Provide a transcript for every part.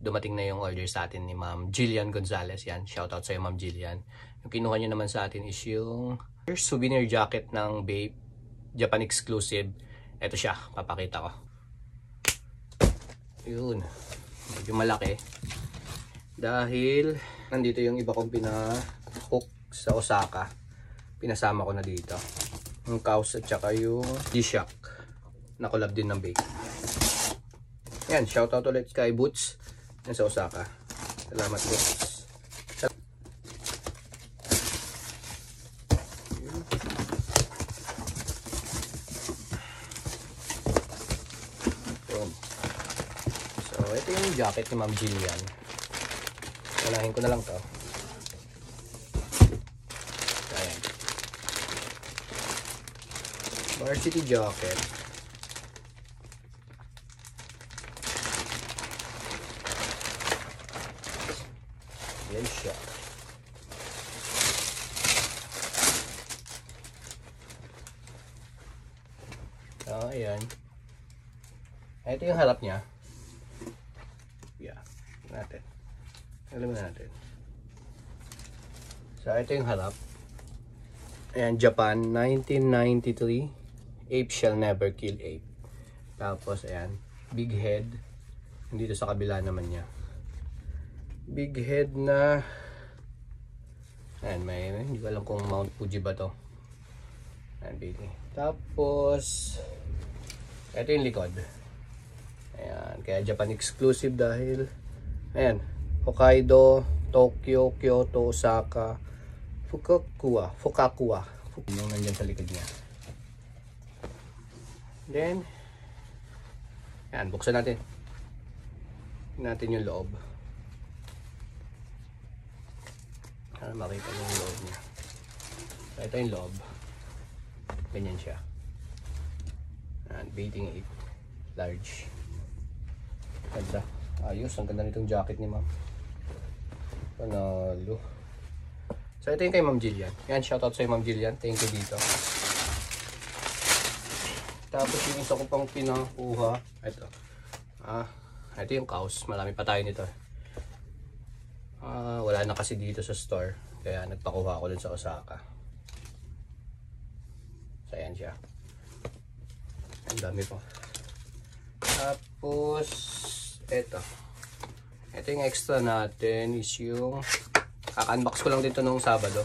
dumating na yung order sa atin ni Ma'am Jillian Gonzalez. Yan, shoutout sa'yo Ma'am Jillian. Yung kinuha nyo naman sa atin is yung souvenir jacket ng Bape, Japan exclusive. Ito siya, papakita ko. Yun, medyo malaki. Dahil nandito yung iba kong pina-hook sa Osaka. Pinasama ko na dito. Yung Kaws at saka yung G-Shock. Na collab din ng Bape. Yan, shoutout ulit kay Boots. Yan sa Osaka. Salamat Boots. So, ito yung jacket ni Ma'am Jillian. Unahin ko na lang to. Ayan. Varsity jacket. Yan siya. Ayan. Ito yung harap niya. Yeah. Natin. Alam natin. So, ito yung harap. Ayan, Japan, 1993. Ape shall never kill ape. Tapos, ayan. Big head. Dito sa kabila naman niya. Big head na ayan, hindi ko alam kung Mount Fuji ba to. Ayan, baby. Tapos ito yung likod. Ayan, kaya Japan exclusive dahil ayan, Hokkaido, Tokyo, Kyoto, Osaka, Fukakuwa yung nandyan sa likod niya. Then ayan, buksan natin yung loob. Para makita yung loob niya. So, ito yung loob. Ganyan siya. And bathing ape. Large. Ganda. Ayos. Ang ganda nitong jacket ni Ma'am. Panalo. So, ito yung kay Ma'am Jillian. Yan, shoutout sa'yo Ma'am Jillian. Thank you dito. Tapos yung isa ko pang pinakuha. Ito. Ito yung Kaws. Marami pa tayo nito. Wala na kasi dito sa store, kaya nagpakuha ako dun sa Osaka. So ayan siya. Ang dami po. Tapos ito yung extra natin is yung kaka-unbox ko lang dito nung Sabado.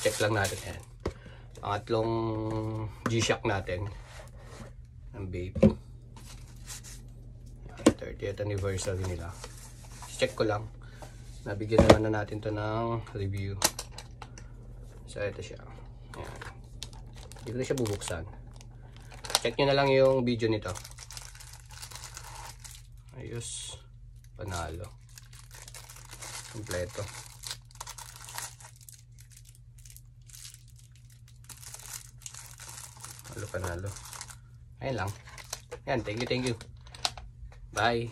Check lang natin yan. Pangatlong G-Shock natin ng Bape. 30th anniversary nila. Check ko lang. Nabigyan naman na natin to ng review. So ito siya. Ayan. Hindi ko na siya bubuksan. Check nyo na lang yung video nito. Ayos. Panalo. Kompleto. Panalo. Ayun lang. Ayan. Thank you. Bye.